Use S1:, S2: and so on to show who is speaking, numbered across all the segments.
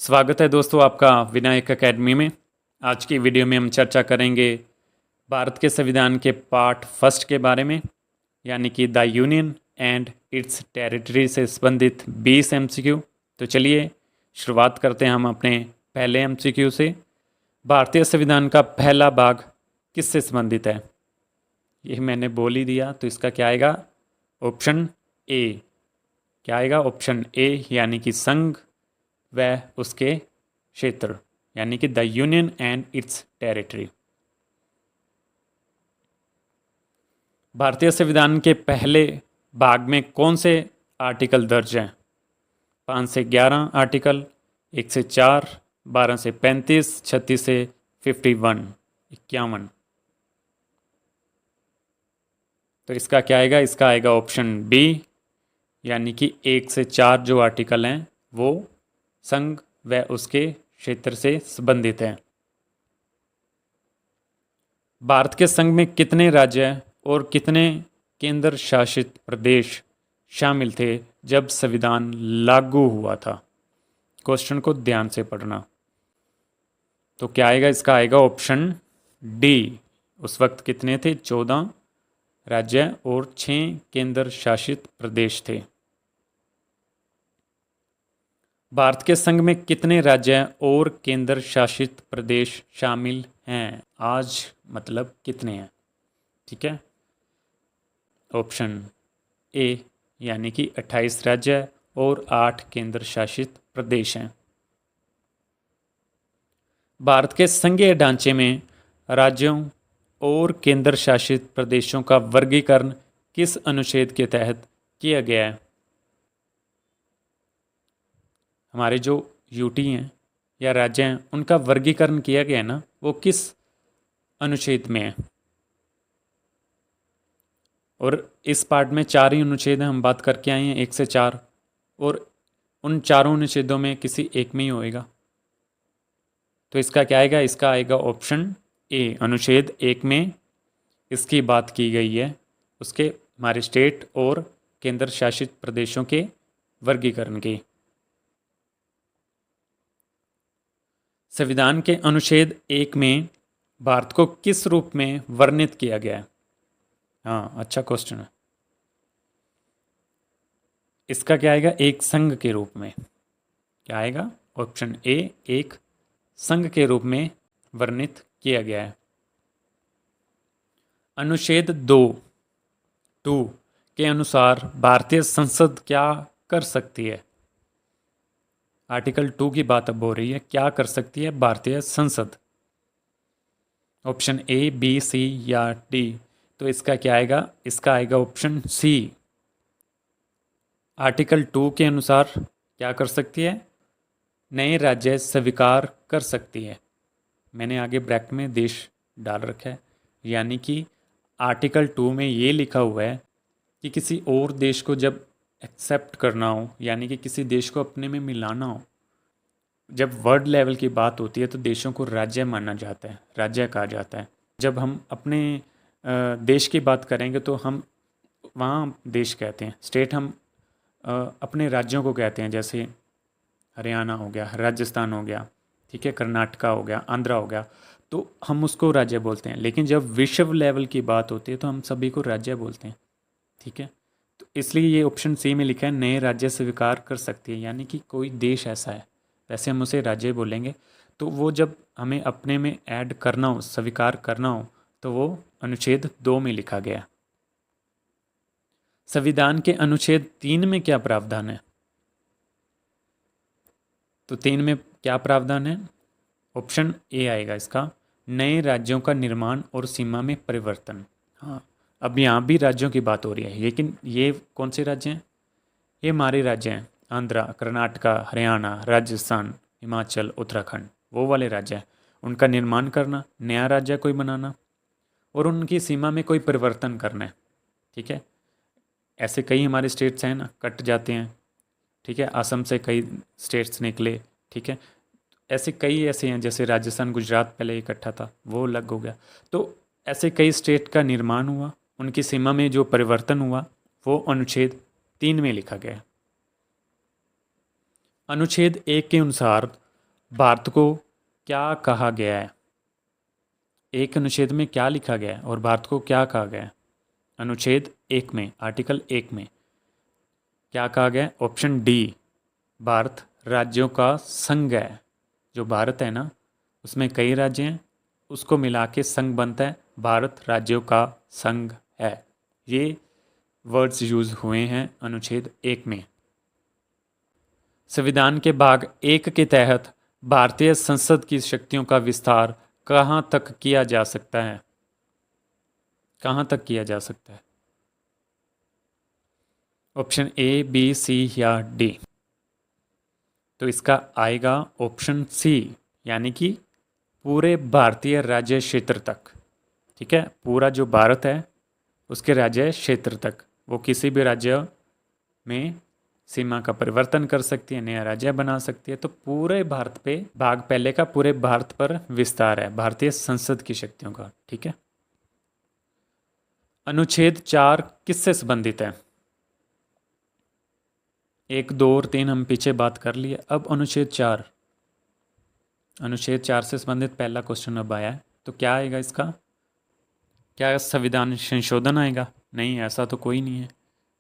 S1: स्वागत है दोस्तों आपका विनायक एकेडमी में। आज की वीडियो में हम चर्चा करेंगे भारत के संविधान के पार्ट फर्स्ट के बारे में, यानी कि the union and it's territory से संबंधित 20 एमसीक्यू। तो चलिए शुरुआत करते हैं हम अपने पहले एमसीक्यू से। भारतीय संविधान का पहला भाग किससे संबंधित है? ये मैंने बोल ही दिया, तो इसका क्या आएगा? Option A. क्या आएगा? ऑप्शन ए, यानी कि संघ व उसके क्षेत्र, यानी कि the union and it's territory. भारतीय संविधान के पहले भाग में कौन से आर्टिकल दर्ज हैं? 5 से 11 आर्टिकल, 1 से 4, 12 से 35, 36 से 51। तो इसका क्या आएगा? इसका आएगा ऑप्शन बी, यानी कि 1 से 4 जो आर्टिकल हैं वो संघ व उसके क्षेत्र से संबंधित हैं। भारत के संघ में कितने राज्य और कितने केंद्र शासित प्रदेश शामिल थे जब संविधान लागू हुआ था? क्वेश्चन को ध्यान से पढ़ना। तो क्या आएगा? इसका आएगा ऑप्शन डी। उस वक्त कितने थे? 14 राज्य और 6 केंद्र शासित प्रदेश थे। भारत के संघ में कितने राज्य और केंद्र शासित प्रदेश शामिल हैं आज? मतलब कितने हैं? ठीक है, ऑप्शन ए, यानी कि 28 राज्य और 8 केंद्र शासित प्रदेश हैं। भारत के संघीय ढांचे में राज्यों और केंद्र शासित प्रदेशों का वर्गीकरण किस अनुच्छेद के तहत किया गया है? हमारे जो यूटी हैं या राज्य हैं उनका वर्गीकरण किया गया है ना, वो किस अनुच्छेद में है? और इस पार्ट में 4 ही अनुच्छेद हैं, हम बात करके आए हैं 1 से 4, और उन चारों अनुच्छेदों में किसी एक में ही होएगा। तो इसका क्या आएगा? इसका आएगा ऑप्शन ए, अनुच्छेद 1 में इसकी बात की गई है, उसके हमारे स्टेट और केंद्र शासित प्रदेशों के वर्गीकरण की। संविधान के अनुच्छेद 1 में भारत को किस रूप में वर्णित किया गया है? हाँ, अच्छा क्वेश्चन है। इसका क्या आएगा? एक संघ के रूप में। क्या आएगा? ऑप्शन ए, एक संघ के रूप में वर्णित किया गया है। अनुच्छेद 2 के अनुसार भारतीय संसद क्या कर सकती है? आर्टिकल 2 की बात अब हो रही है, क्या कर सकती है भारतीय संसद? ऑप्शन ए, बी, सी या डी? तो इसका क्या आएगा? इसका आएगा ऑप्शन सी। आर्टिकल 2 के अनुसार क्या कर सकती है? नए राज्य स्वीकार कर सकती है। मैंने आगे ब्रैकेट में देश डाल रखा है, यानी कि आर्टिकल 2 में ये लिखा हुआ है कि किसी और देश को जब एक्सेप्ट करना हो, यानी कि किसी देश को अपने में मिलाना हो, जब वर्ल्ड लेवल की बात होती है तो देशों को राज्य माना जाता है, राज्य कहा जाता है। जब हम अपने देश की बात करेंगे तो हम वहाँ देश कहते हैं, स्टेट हम अपने राज्यों को कहते हैं, जैसे हरियाणा हो गया, राजस्थान हो गया, ठीक है, कर्नाटका हो गया, आंध्रा हो गया, तो हम उसको राज्य बोलते हैं। लेकिन जब विश्व लेवल की बात होती है तो हम सभी को राज्य बोलते हैं, ठीक है। तो इसलिए ये ऑप्शन सी में लिखा है, नए राज्य स्वीकार कर सकती है, यानी कि कोई देश ऐसा है, वैसे हम उसे राज्य बोलेंगे। तो वो जब हमें अपने में ऐड करना हो, स्वीकार करना हो, तो वो अनुच्छेद 2 में लिखा गया। संविधान के अनुच्छेद 3 में क्या प्रावधान है? तो 3 में क्या प्रावधान है? ऑप्शन ए आएगा इसका, नए राज्यों का निर्माण और सीमा में परिवर्तन। हाँ, अब यहाँ भी राज्यों की बात हो रही है, लेकिन ये कौन से राज्य हैं? ये हमारे राज्य हैं, आंध्रा, कर्नाटका, हरियाणा, राजस्थान, हिमाचल, उत्तराखंड, वो वाले राज्य हैं। उनका निर्माण करना, नया राज्य कोई बनाना, और उनकी सीमा में कोई परिवर्तन करना है, ठीक है। ऐसे कई हमारे स्टेट्स हैं ना, कट जाते हैं, ठीक है, असम से कई स्टेट्स निकले, ठीक है। ऐसे कई ऐसे हैं, जैसे राजस्थान, गुजरात पहले इकट्ठा था, वो अलग हो गया। तो ऐसे कई स्टेट का निर्माण हुआ, उनकी सीमा में जो परिवर्तन हुआ वो अनुच्छेद 3 में लिखा गया। अनुच्छेद 1 के अनुसार भारत को क्या कहा गया है? एक अनुच्छेद में क्या लिखा गया है और भारत को क्या कहा गया है? अनुच्छेद 1 में, आर्टिकल 1 में क्या कहा गया है? ऑप्शन डी, भारत राज्यों का संघ है। जो भारत है ना, उसमें कई राज्य हैं, उसको मिला के संघ बनता है, भारत राज्यों का संघ है। ये वर्ड्स यूज हुए हैं अनुच्छेद 1 में। संविधान के भाग 1 के तहत भारतीय संसद की शक्तियों का विस्तार कहाँ तक किया जा सकता है? कहाँ तक किया जा सकता है? ऑप्शन ए, बी, सी या डी? तो इसका आएगा ऑप्शन सी, यानी कि पूरे भारतीय राज्य क्षेत्र तक। ठीक है, पूरा जो भारत है उसके राज्य क्षेत्र तक वो किसी भी राज्य में सीमा का परिवर्तन कर सकती है, नया राज्य बना सकती है। तो पूरे भारत पे भाग पहले का पूरे भारत पर विस्तार है भारतीय संसद की शक्तियों का। ठीक है, अनुच्छेद 4 किससे संबंधित है? 1, 2 और 3 हम पीछे बात कर लिए। अब अनुच्छेद 4, अनुच्छेद 4 से संबंधित पहला क्वेश्चन अब आया है। तो क्या आएगा इसका? क्या संविधान संशोधन आएगा? नहीं, ऐसा तो कोई नहीं है।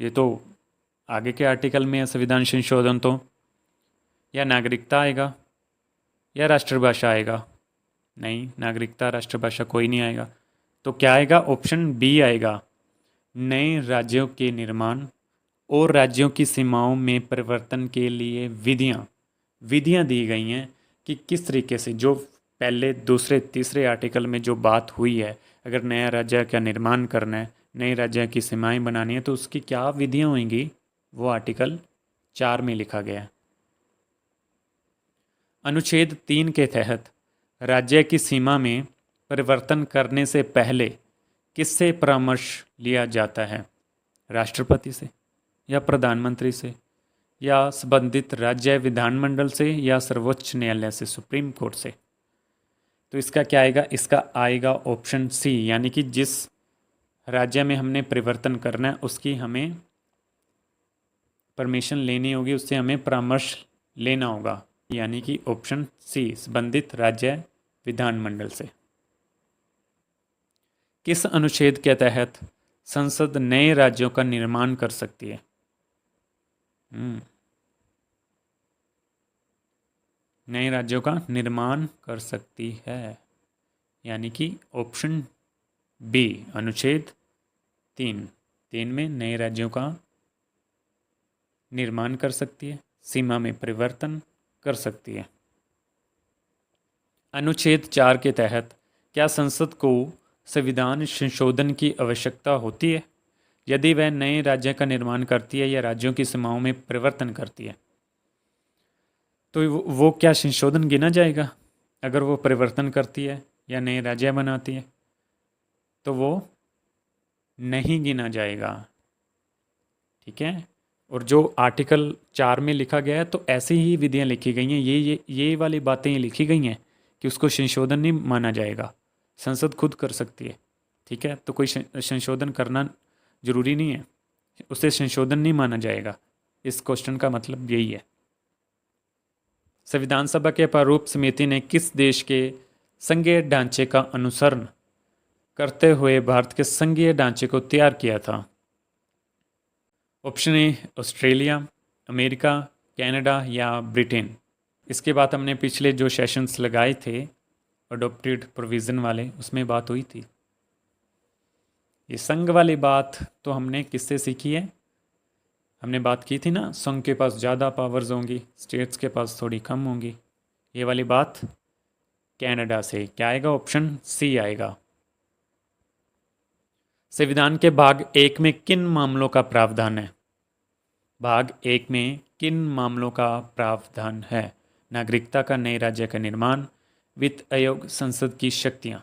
S1: ये तो आगे के आर्टिकल में है संविधान संशोधन। तो या नागरिकता आएगा या राष्ट्रभाषा आएगा। नहीं, नागरिकता राष्ट्रभाषा कोई नहीं आएगा। तो क्या आएगा? ऑप्शन बी आएगा, नए राज्यों के निर्माण और राज्यों की सीमाओं में परिवर्तन के लिए विधियां विधियां दी गई हैं कि किस तरीके से, जो पहले दूसरे तीसरे आर्टिकल में जो बात हुई है, अगर नया राज्य का निर्माण करना है, नए राज्य की सीमाएं बनानी है, तो उसकी क्या विधियां होंगी, वो आर्टिकल 4 में लिखा गया है। अनुच्छेद 3 के तहत राज्य की सीमा में परिवर्तन करने से पहले किससे परामर्श लिया जाता है? राष्ट्रपति से या प्रधानमंत्री से या संबंधित राज्य विधानमंडल से या सर्वोच्च न्यायालय से, सुप्रीम कोर्ट से? तो इसका क्या आएगा? इसका आएगा ऑप्शन सी, यानी कि जिस राज्य में हमने परिवर्तन करना है उसकी हमें परमिशन लेनी होगी, उससे हमें परामर्श लेना होगा, यानी कि ऑप्शन सी, संबंधित राज्य विधानमंडल से। किस अनुच्छेद के तहत संसद नए राज्यों का निर्माण कर सकती है? नए राज्यों का निर्माण कर सकती है, यानी कि ऑप्शन बी, अनुच्छेद 3 में नए राज्यों का निर्माण कर सकती है, सीमा में परिवर्तन कर सकती है। अनुच्छेद 4 के तहत क्या संसद को संविधान संशोधन की आवश्यकता होती है यदि वह नए राज्य का निर्माण करती है या राज्यों की सीमाओं में परिवर्तन करती है? तो वो क्या संशोधन गिना जाएगा? अगर वो परिवर्तन करती है या नए राज्य बनाती है तो वो नहीं गिना जाएगा। ठीक है, और जो आर्टिकल 4 में लिखा गया है तो ऐसी ही विधियां लिखी गई हैं, ये वाली बातें ही लिखी गई हैं कि उसको संशोधन नहीं माना जाएगा, संसद खुद कर सकती है। ठीक है, तो कोई संशोधन करना जरूरी नहीं है, उसे संशोधन नहीं माना जाएगा। इस क्वेश्चन का मतलब यही है। संविधान सभा के प्रारूप समिति ने किस देश के संघीय ढांचे का अनुसरण करते हुए भारत के संघीय ढांचे को तैयार किया था? Option A, Australia, America, Canada या ब्रिटेन? इसके बाद हमने पिछले जो सेशंस लगाए थे अडोप्टेड प्रोविज़न वाले, उसमें बात हुई थी। ये संघ वाली बात तो हमने किससे सीखी है? हमने बात की थी ना, संघ के पास ज़्यादा पावर्स होंगी, स्टेट्स के पास थोड़ी कम होंगी। ये वाली बात कनाडा से। क्या आएगा? ऑप्शन सी आएगा। संविधान के भाग 1 में किन मामलों का प्रावधान है? भाग 1 में किन मामलों का प्रावधान है? नागरिकता का नए राज्य का निर्माण, वित्त आयोग, संसद की शक्तियां।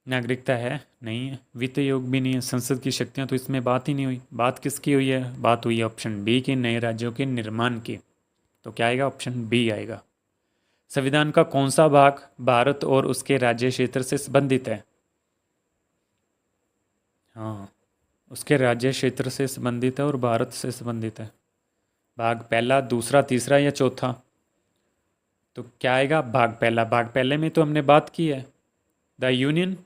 S1: नागरिकता है नहीं है, वित्त आयोग भी नहीं है, संसद की शक्तियां तो इसमें बात ही नहीं हुई। बात किसकी हुई है? बात हुई है ऑप्शन बी के, नए राज्यों के निर्माण की। तो क्या आएगा? ऑप्शन बी आएगा। संविधान का कौन सा भाग भारत और उसके राज्य क्षेत्र से संबंधित है? हाँ, उसके राज्य क्षेत्र से संबंधित है और भारत से संबंधित है। भाग पहला, दूसरा, तीसरा या चौथा? तो क्या आएगा? भाग पहला। भाग पहले में तो हमने बात की है, the union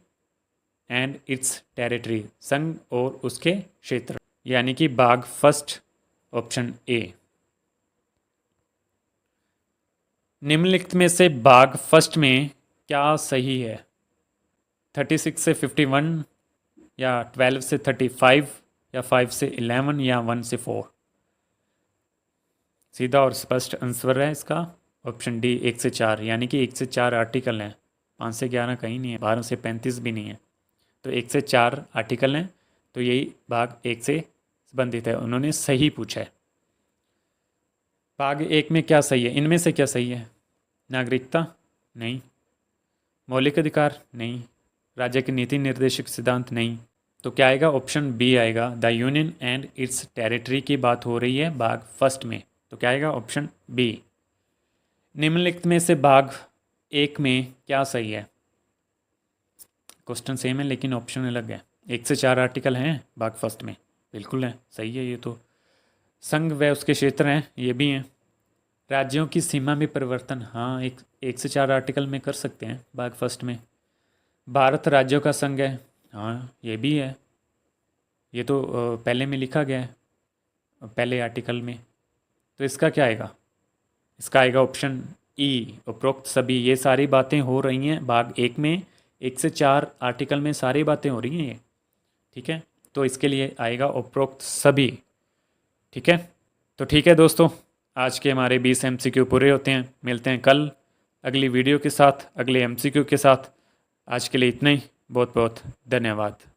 S1: and it's territory, संघ और उसके क्षेत्र, यानी कि भाग फर्स्ट, ऑप्शन ए। निम्नलिखित में से भाग फर्स्ट में क्या सही है? 36 से 51, या 12 से 35, या 5 से 11, या 1 से 4? सीधा और स्पष्ट आंसर है इसका ऑप्शन डी, 1 से 4, यानी कि 1 से 4 आर्टिकल हैं, 5 से 11 कहीं नहीं है, 12 से 35 भी नहीं है, तो 1 से 4 आर्टिकल हैं, तो यही भाग 1 से संबंधित है। उन्होंने सही पूछा है। भाग 1 में क्या सही है? इनमें से क्या सही है? नागरिकता? नहीं। मौलिक अधिकार? नहीं। राज्य के नीति निर्देशक सिद्धांत? नहीं। तो क्या आएगा? ऑप्शन बी आएगा, the union and it's territory की बात हो रही है भाग फर्स्ट में, तो क्या आएगा? Option B. निम्नलिखित में से भाग 1 में क्या सही है? क्वेश्चन सेम है लेकिन ऑप्शन अलग है। 1 से 4 आर्टिकल हैं भाग फर्स्ट में, बिल्कुल है, सही है ये तो। संघ व उसके क्षेत्र हैं, ये भी हैं। राज्यों की सीमा में परिवर्तन, हाँ, एक से 4 आर्टिकल में कर सकते हैं भाग फर्स्ट में। भारत राज्यों का संघ है, हाँ ये भी है, ये तो पहले में लिखा गया है, पहले आर्टिकल में। तो इसका क्या आएगा? इसका आएगा ऑप्शन ई, उपरोक्त सभी। ये सारी बातें हो रही हैं भाग 1 में, 1 से 4 आर्टिकल में सारी बातें हो रही हैं ये, ठीक है। तो इसके लिए आएगा उपरोक्त सभी, ठीक है। तो ठीक है दोस्तों, आज के हमारे 20 MCQ पूरे होते हैं। मिलते हैं कल अगली वीडियो के साथ, अगले MCQ के साथ। आज के लिए इतना ही। बहुत बहुत धन्यवाद।